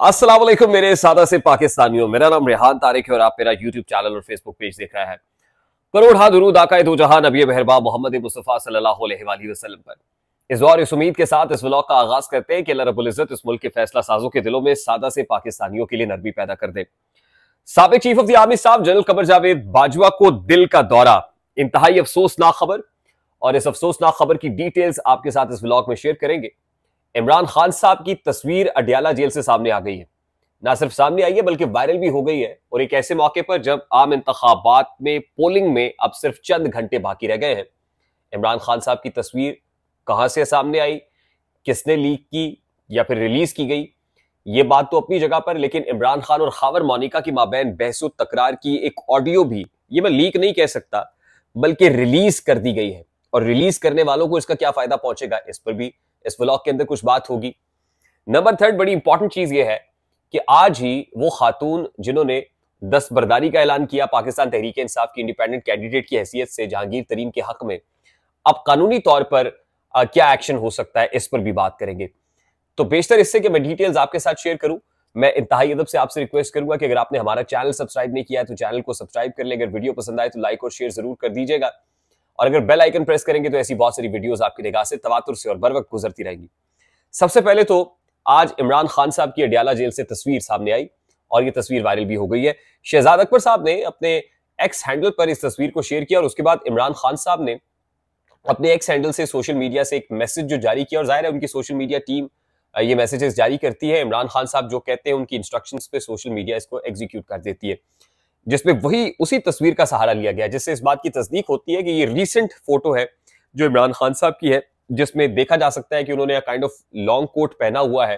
अस्सलाम वालेकुम मेरे सादा से पाकिस्तानियों। मेरा नाम रेहान तारिक है और आप मेरा यूट्यूब चैनल और फेसबुक पेज देख रहे हैं। करोड़ हा दुरूद आकाए दो जहां नबी मेहरबान मोहम्मद मुस्तफा सल्लल्लाहु अलैहि वसल्लम पर। इस दौर इस उम्मीद के साथ इस व्लॉग का आगाज करते हैं कि अल्लाह रब्बुल इज्जत इस मुल्क के फैसला साजों के दिलों में सादा से पाकिस्तानियों के लिए नरमी पैदा कर दे। साबिक चीफ ऑफ द आर्मी साहब जनरल कमर जावेद बाजवा को दिल का दौरा, इंतहाई अफसोसनाक खबर। और इस अफसोसनाक खबर की डिटेल्स आपके साथ इस व्लॉग में शेयर करेंगे। इमरान खान साहब की तस्वीर अडयाला जेल से सामने आ गई है। ना सिर्फ सामने आई है बल्कि वायरल भी हो गई है, और एक ऐसे मौके पर जब आम इंतखाबात में पोलिंग में अब सिर्फ चंद घंटे बाकी रह गए हैं। इमरान खान साहब की तस्वीर कहां से सामने आई, किसने लीक की या फिर रिलीज की गई, ये बात तो अपनी जगह पर, लेकिन इमरान खान और खावर मोनिका की माबैन बहसो तकरार की एक ऑडियो भी, ये मैं लीक नहीं कह सकता बल्कि रिलीज कर दी गई है। और रिलीज करने वालों को इसका क्या फायदा पहुंचेगा, इस पर भी इस व्लॉग के अंदर कुछ बात होगी। नंबर थर्ड, बड़ी इंपॉर्टेंट चीज यह है कि आज ही वो खातून जिन्होंने दस्तबरदारी का ऐलान किया पाकिस्तान तहरीक इंसाफ की इंडिपेंडेंट कैंडिडेट की हैसियत से जहांगीर तरीन के हक में, अब कानूनी तौर पर क्या एक्शन हो सकता है, इस पर भी बात करेंगे। तो बेशतर इससे कि मैं डिटेल्स आपके साथ शेयर करूं, मैं इंतहाई अदब से आपसे रिक्वेस्ट करूंगा कि अगर आपने हमारा चैनल सब्सक्राइब नहीं किया है तो चैनल को सब्सक्राइब कर लें। अगर वीडियो पसंद आए तो लाइक और शेयर जरूर कर दीजिएगा, और अगर बेल आइकन प्रेस करेंगे तो ऐसी बहुत सारी वीडियोस आपकी निगाह से तवातुर से और बर वक्त गुजरती रहेंगी। सबसे पहले तो आज इमरान खान साहब की अडयाला जेल से तस्वीर सामने आई और ये तस्वीर वायरल भी हो गई है। शहजाद अकबर साहब ने अपने एक्स हैंडल पर इस तस्वीर को शेयर किया और उसके बाद इमरान खान साहब ने अपने एक्स हैंडल से सोशल मीडिया से एक मैसेज जो जारी किया, और जाहिर है उनकी सोशल मीडिया टीम ये मैसेजेस जारी करती है। इमरान खान साहब जो कहते हैं उनकी इंस्ट्रक्शंस पे सोशल मीडिया इसको एग्जीक्यूट कर देती है, जिसमें वही उसी तस्वीर का सहारा लिया गया, जिससे इस बात की तस्दीक होती है कि ये रीसेंट फोटो है जो इमरान खान साहब की है, जिसमें देखा जा सकता है कि उन्होंने काइंड ऑफ लॉन्ग कोट पहना हुआ है।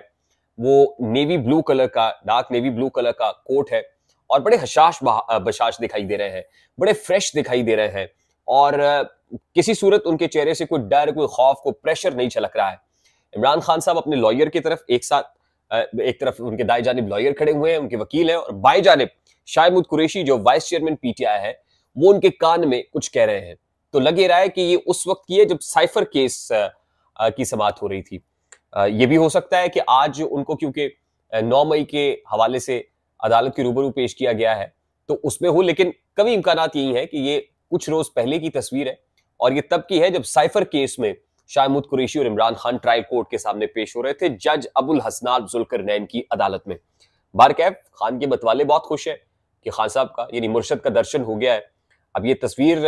वो नेवी ब्लू कलर का, डार्क नेवी ब्लू कलर का कोट है, और बड़े हशाश बशाश दिखाई दे रहे हैं, बड़े फ्रेश दिखाई दे रहे हैं, और किसी सूरत उनके चेहरे से कोई डर, कोई खौफ, कोई प्रेशर नहीं छलक रहा है। इमरान खान साहब अपने लॉयर की तरफ एक तरफ उनके दाएं जानिब लॉयर खड़े हुए हैं, उनके वकील हैं, और बाएं जानिब शाहमूद कुरैशी जो वाइस चेयरमैन पीटीआई है, वो उनके कान में कुछ कह रहे हैं। तो लग रहा है कि ये उस वक्त की है जब साइफर केस की समाअत हो रही थी। ये भी हो सकता है कि आज उनको, क्योंकि 9 मई के हवाले से अदालत के रूबरू पेश किया गया है, तो उसमें हो, लेकिन कभी इम्कानात यही है कि ये कुछ रोज पहले की तस्वीर है, और ये तब की है जब साइफर केस में शाहमूद कुरैशी और इमरान खान ट्रायल कोर्ट के सामने पेश हो रहे थे जज अबुल हसनात जुल्करनैन की अदालत में। बारकैफ खान के मतवाले बहुत खुश है कि खान साहब का यानी मुर्शद का दर्शन हो गया है। अब ये तस्वीर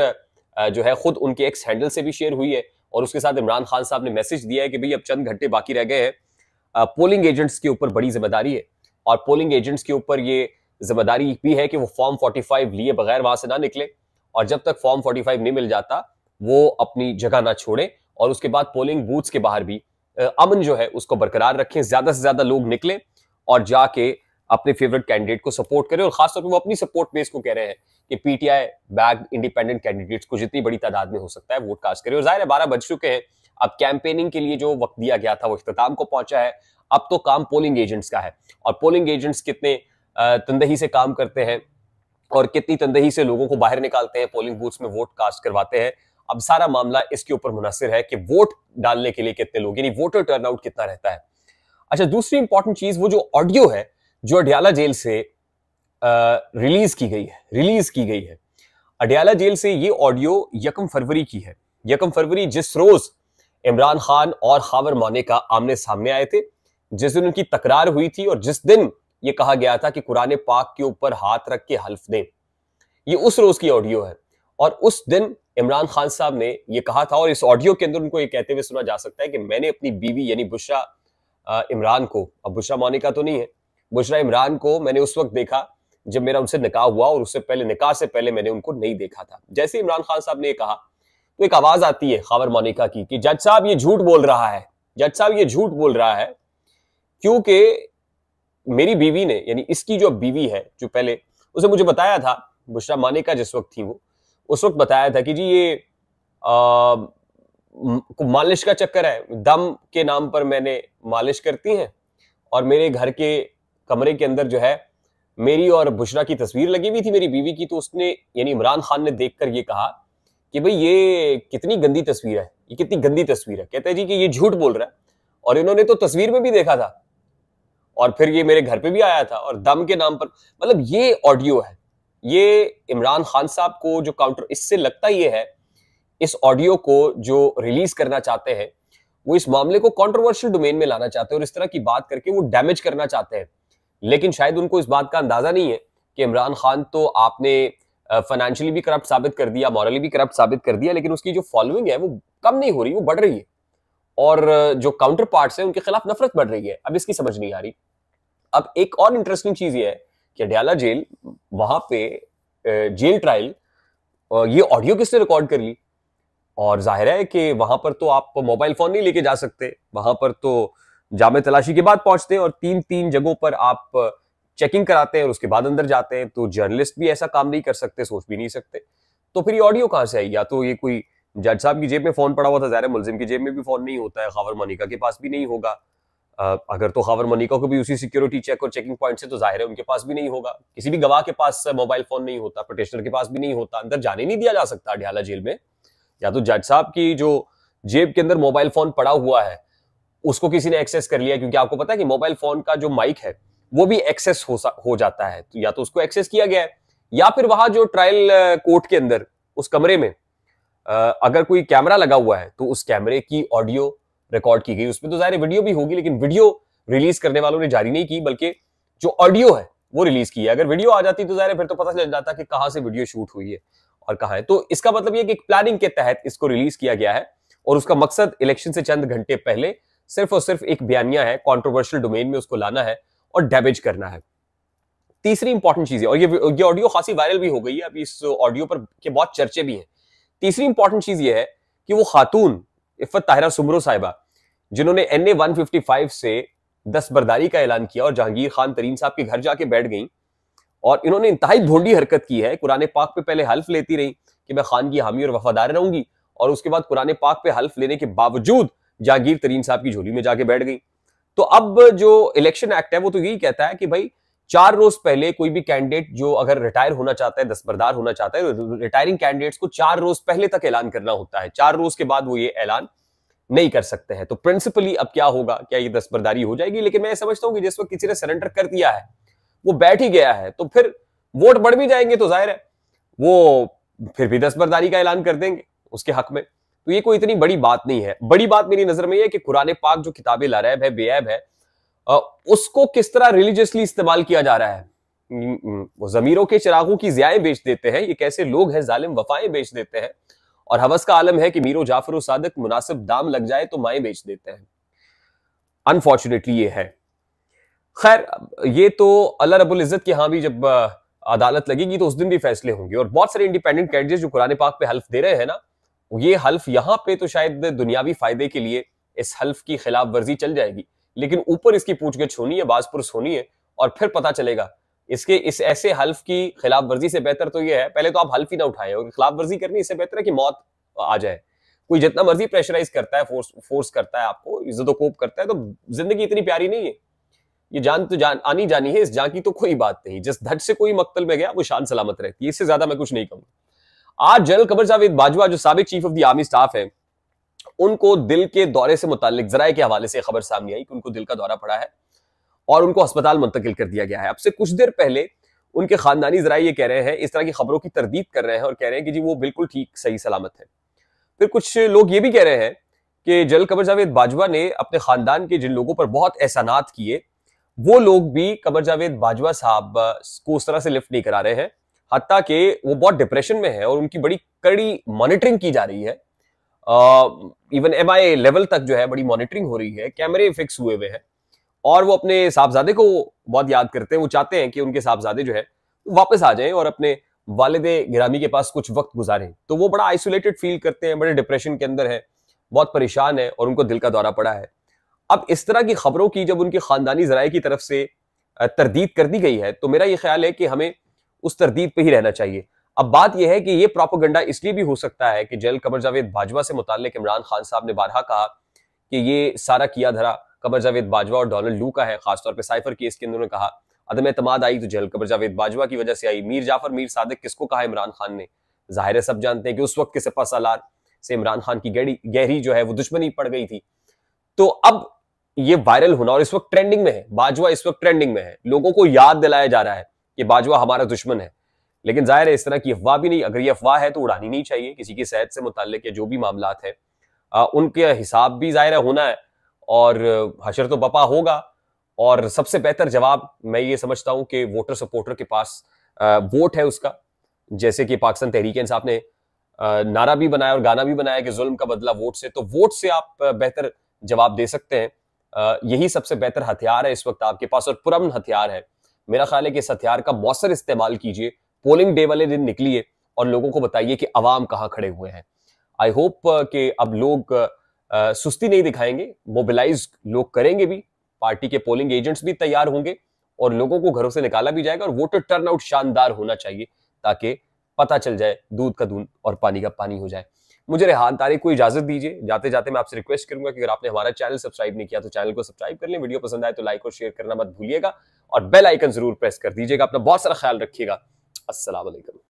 जो है खुद उनके एक्स हैंडल से भी शेयर हुई है, और उसके साथ इमरान खान साहब ने मैसेज दिया है कि भाई अब चंद घंटे बाकी रह गए हैं। पोलिंग एजेंट्स के ऊपर बड़ी जिम्मेदारी है, और पोलिंग एजेंट्स के ऊपर ये जिम्मेदारी भी है कि वो फॉर्म 45 लिए बगैर वहां से ना निकले, और जब तक फॉर्म 45 नहीं मिल जाता वो अपनी जगह ना छोड़े, और उसके बाद पोलिंग बूथ्स के बाहर भी अमन जो है उसको बरकरार रखें, ज्यादा से ज्यादा लोग निकले और जाके अपने फेवरेट कैंडिडेट को सपोर्ट करें। और खासतौर पर वो अपनी सपोर्ट बेस को कह रहे हैं कि पीटीआई बैक इंडिपेंडेंट कैंडिडेट्स को जितनी बड़ी तादाद में हो सकता है वोट कास्ट करें। और जाहिर है 12 बज चुके हैं, अब कैंपेनिंग के लिए जो वक्त दिया गया था वो इख्तिताम को पहुंचा है। अब तो काम पोलिंग एजेंट्स का है, और पोलिंग एजेंट्स कितने तंदही से काम करते हैं और कितनी तंदही से लोगों को बाहर निकालते हैं, पोलिंग बूथ्स में वोट कास्ट करवाते हैं, अब सारा मामला इसके ऊपर मुनहसिर है कि वोट डालने के लिए कितने लोग, यानी वोटर टर्नआउट कितना रहता है। अच्छा, दूसरी इंपॉर्टेंट चीज, वो जो ऑडियो है जो अडयाला जेल से रिलीज की गई है। अडयाला जेल से ये ऑडियो 1 फरवरी की है। 1 फरवरी जिस रोज इमरान खान और खावर मोनिका आमने सामने आए थे, जिस दिन उनकी तकरार हुई थी, और जिस दिन ये कहा गया था कि कुरान पाक के ऊपर हाथ रख के हल्फ दें, ये उस रोज की ऑडियो है। और उस दिन इमरान खान साहब ने ये कहा था, और इस ऑडियो के अंदर उनको ये कहते हुए सुना जा सकता है कि मैंने अपनी बीवी यानी बुशरा इमरान को, अब बुशरा मोनिका तो नहीं है, बुशरा इमरान को मैंने उस वक्त देखा जब मेरा उनसे निकाह हुआ, और उससे पहले, निकाह से पहले मैंने उनको नहीं देखा था। जैसे इमरान खान साहब ने कहा तो एक आवाज आती है खावर मोनिका की कि जज साहब ये झूठ बोल रहा है, जज साहब ये झूठ बोल रहा है, क्योंकि मेरी बीवी ने, यानी इसकी जो बीवी है, जो पहले उसे मुझे बताया था, बुशरा मोनिका जिस वक्त थी वो उस वक्त बताया था कि जी ये मालिश का चक्कर है, दम के नाम पर मैंने मालिश करती हैं, और मेरे घर के कमरे के अंदर जो है मेरी और बुशरा की तस्वीर लगी हुई थी मेरी बीवी की। तो उसने, यानी इमरान खान ने देखकर ये कहा कि भाई ये कितनी गंदी तस्वीर है, ये कितनी गंदी तस्वीर है। कहते हैं जी कि ये झूठ बोल रहा है, और इन्होंने तो तस्वीर में भी देखा था, और फिर ये मेरे घर पे भी आया था और दम के नाम पर, मतलब ये ऑडियो है, ये इमरान खान साहब को जो काउंटर, इससे लगता ये है इस ऑडियो को जो रिलीज करना चाहते हैं वो इस मामले को कंट्रोवर्शियल डोमेन में लाना चाहते हैं और इस तरह की बात करके वो डैमेज करना चाहते हैं। लेकिन शायद उनको इस बात का अंदाजा नहीं है कि इमरान खान तो आपने फाइनेंशियली भी करप्ट साबित कर दिया, मॉरली भी करप्ट साबित कर दिया, लेकिन उसकी जो फॉलोइंग है वो कम नहीं हो रही, वो बढ़ रही है और जो काउंटर पार्ट्स हैं उनके खिलाफ नफरत बढ़ रही है। अब इसकी समझ नहीं आ रही। अब एक और इंटरेस्टिंग चीज ये है कि अडयाला जेल, वहां पे जेल ट्रायल, ये ऑडियो किसने रिकॉर्ड कर ली? और जाहिर है कि वहां पर तो आप मोबाइल फोन नहीं लेके जा सकते, वहां पर तो जामे तलाशी के बाद पहुंचते हैं और तीन तीन जगहों पर आप चेकिंग कराते हैं और उसके बाद अंदर जाते हैं। तो जर्नलिस्ट भी ऐसा काम नहीं कर सकते, सोच भी नहीं सकते। तो फिर ये ऑडियो कहां से आई? या तो ये कोई जज साहब की जेब में फोन पड़ा हुआ था, ज़ाहिर मुल्जिम की जेब में भी फोन नहीं होता है, खावर मोनिका के पास भी नहीं होगा। अगर तो खावर मोनिका को भी उसी सिक्योरिटी चेक और चेकिंग पॉइंट से, तो जाहिर है उनके पास भी नहीं होगा। किसी भी गवाह के पास मोबाइल फोन नहीं होता, पिटिशनर के पास भी नहीं होता, अंदर जाने नहीं दिया जा सकता अडयाला जेल में। या तो जज साहब की जो जेब के अंदर मोबाइल फोन पड़ा हुआ है उसको किसी ने एक्सेस कर लिया, क्योंकि आपको पता है कि मोबाइल फोन का जो माइक है वो भी एक्सेस हो जाता है। तो या तो उसको एक्सेस किया गया है, या फिर वहां जो ट्रायल कोर्ट के अंदर उस कमरे में अगर कोई कैमरा लगा हुआ है तो उस कैमरे की ऑडियो रिकॉर्ड की गई। उसमें तो जाहिर वीडियो भी होगी, लेकिन वीडियो रिलीज करने वालों ने जारी नहीं की, बल्कि जो ऑडियो है वो रिलीज की है। अगर वीडियो आ जाती तो जाहिर फिर तो पता चल जाता कि कहां से वीडियो शूट हुई है और कहां है। तो इसका मतलब ये कि एक प्लानिंग के तहत इसको रिलीज किया गया है और उसका मकसद इलेक्शन से चंद घंटे पहले सिर्फ और सिर्फ एक बयानिया है, कंट्रोवर्शियल डोमेन में उसको लाना है और डैमेज करना है। तीसरी इंपॉर्टेंट चीज है, और ये ऑडियो खासी वायरल भी हो गई है, अभी इस ऑडियो पर के बहुत चर्चे भी हैं। तीसरी इंपॉर्टेंट चीज ये है कि वो खातून इफ्फत ताहिरा सुमरो साहिबा, जिन्होंने NA 155 से दस्तबरदारी का ऐलान किया और जहांगीर खान तरीन साहब के घर जाके बैठ गई और इन्होंने इंतहाई भोंडी हरकत की है। कुरान पाक पे पहले हल्फ लेती रही कि मैं खान की हामी और वफादार रहूंगी, और उसके बाद कुरान पाक पे हल्फ लेने के बावजूद जहांगीर तरीन साहब की झोली में जाके बैठ गई। तो अब जो इलेक्शन एक्ट है वो तो यही कहता है कि भाई 4 रोज पहले कोई भी कैंडिडेट जो अगर रिटायर होना चाहता है, दस्तबरदार होना चाहता है, रिटायरिंग कैंडिडेट्स को 4 रोज पहले तक ऐलान करना होता है। 4 रोज के बाद वो ये ऐलान नहीं कर सकते हैं। तो प्रिंसिपली अब क्या होगा, क्या ये दस्तबरदारी हो जाएगी? लेकिन मैं समझता हूं कि जिस वक्त किसी ने सरेंडर कर दिया है, वो बैठ ही गया है, तो फिर वोट बढ़ भी जाएंगे तो जाहिर है वो फिर भी दस्तबरदारी का ऐलान कर देंगे उसके हक में। तो ये कोई इतनी बड़ी बात नहीं है। बड़ी बात मेरी नजर में यह है कि कुरान पाक जो किताब लारैब है, बेऐब है, उसको किस तरह रिलीजियसली इस्तेमाल किया जा रहा है। वो जमीरों के चिरागों की ज़ियाएं बेच देते हैं। ये कैसे लोग हैं, जालिम वफाएं बेच देते हैं, और हवस का आलम है कि मीरो जाफर सादिक मुनासिब दाम लग जाए तो माएं बेच देते हैं। अनफॉर्चुनेटली ये है। खैर, ये तो अल्लाह रब्बुल इज्जत के यहां भी जब अदालत लगेगी तो उस दिन भी फैसले होंगे। और बहुत सारे इंडिपेंडेंट कैंडिडेट जो कुरान पाक पे हल्फ दे रहे हैं ना, ये हल्फ यहां पे तो शायद दुनियावी फायदे के लिए इस हल्फ की खिलाफ वर्जी चल जाएगी, लेकिन ऊपर इसकी पूछगछ होनी है, बाजपुरस होनी है, और फिर पता चलेगा। इसके इस ऐसे हल्फ की खिलाफ वर्जी से बेहतर तो ये है, पहले तो आप हल्फ ही ना उठाए, और खिलाफ वर्जी करनी इससे बेहतर है कि मौत आ जाए। कोई जितना मर्जी प्रेशराइज करता है, फोर्स करता है, आपको इज्जत कोप करता है, तो जिंदगी इतनी प्यारी नहीं है। ये जान तो जान आनी जानी है, इस जान की तो कोई बात नहीं। जिस धड़ से कोई मक्तल में गया वो शान सलामत रहती है, इससे ज्यादा मैं कुछ नहीं कहूंगा। आज जनरल कमर जावेद बाजवा जो साबिक chief of the army staff है, उनको दिल के दौरे से मुताल्लिक जराये के हवाले से खबर सामने आई कि उनको दिल का दौरा पड़ा है और उनको अस्पताल मुंतकिल कर दिया गया है। अब से कुछ देर पहले उनके खानदानी जराये ये कह रहे हैं, इस तरह की खबरों की तरदीद कर रहे हैं और कह रहे हैं कि जी वो बिल्कुल ठीक सही सलामत है। फिर कुछ लोग ये भी कह रहे हैं कि जनरल कमर जावेद बाजवा ने अपने खानदान के जिन लोगों पर बहुत एहसानात किए, वो लोग भी कमर जावेद बाजवा साहब को उस तरह से लिफ्ट नहीं करा रहे हैं, हत्ता कि वो बहुत डिप्रेशन में है और उनकी बड़ी कड़ी मॉनिटरिंग की जा रही है। इवन MIA लेवल तक जो है बड़ी मॉनिटरिंग हो रही है, कैमरे फिक्स हुए हुए हैं, और वो अपने साहबजादे को बहुत याद करते हैं। वो चाहते हैं कि उनके साहबजादे जो है वापस आ जाएं और अपने वालिदे गिरामी के पास कुछ वक्त गुजारें। तो वो बड़ा आइसोलेटेड फील करते हैं, बड़े डिप्रेशन के अंदर है, बहुत परेशान है और उनको दिल का दौरा पड़ा है। अब इस तरह की खबरों की जब उनकी खानदानी जराये की तरफ से तरदीद कर दी गई है, तो मेरा ये ख्याल है कि हमें उस तरदीद पे ही रहना चाहिए। अब बात यह है कि ये प्रोपेगेंडा इसलिए भी हो सकता है कि जनरल कमर जावेद बाजवा से मुताल्लिक इमरान खान साहब ने बारहा कहा कि ये सारा किया धरा कमर जावेद बाजवा और डोनाल्ड लू का है। खासतौर पर साइफर केस के अंदर उन्होंने कहा अदम एतमाद आई तो जनरल कमर जावेद बाजवा की वजह से आई। मीर जाफर मीर सादिक किसको कहा इमरान खान ने? जाहिर है सब जानते हैं कि उस वक्त के सिपह सालार से इमरान खान की गहरी जो है वो दुश्मनी पड़ गई थी। तो अब ये वायरल होना और इस वक्त ट्रेंडिंग में है, बाजवा इस वक्त ट्रेंडिंग में है, लोगों को याद दिलाया जा रहा है कि बाजवा हमारा दुश्मन है। लेकिन जाहिर है इस तरह की अफवाह भी नहीं, अगर ये अफवाह है तो उड़ानी नहीं चाहिए। किसी की सेहत से मुताल्लिक या जो भी मामलात है उनके हिसाब भी जाहिर होना है और हशर तो बपा होगा। और सबसे बेहतर जवाब मैं ये समझता हूं कि वोटर सपोर्टर के पास वोट है उसका। जैसे कि पाकिस्तान तहरीक इंसाफ ने नारा भी बनाया और गाना भी बनाया कि जुल्म का बदला वोट से, तो वोट से आप बेहतर जवाब दे सकते हैं। यही सबसे बेहतर हथियार है इस वक्त आपके पास और पुरअमन हथियार है। मेरा ख्याल है कि इस हथियार का मौसर इस्तेमाल कीजिए। पोलिंग डे वाले दिन निकलिए और लोगों को बताइए कि अवाम कहां खड़े हुए हैं। आई होप कि अब लोग सुस्ती नहीं दिखाएंगे, मोबिलाइज लोग करेंगे भी, पार्टी के पोलिंग एजेंट्स भी तैयार होंगे और लोगों को घरों से निकाला भी जाएगा और वोटर टर्नआउट शानदार होना चाहिए ताकि पता चल जाए दूध का दूध और पानी का पानी हो जाए। मुझे रेहान तारिक को इजाजत दीजिए। जाते जाते मैं आपसे रिक्वेस्ट करूंगा कि अगर आपने हमारा चैनल सब्सक्राइब नहीं किया तो चैनल को सब्सक्राइब कर लें, वीडियो पसंद आए तो लाइक और शेयर करना मत भूलिएगा और बेल आइकन जरूर प्रेस कर दीजिएगा। अपना बहुत सारा ख्याल रखिएगा। अस्सलाम वालेकुम।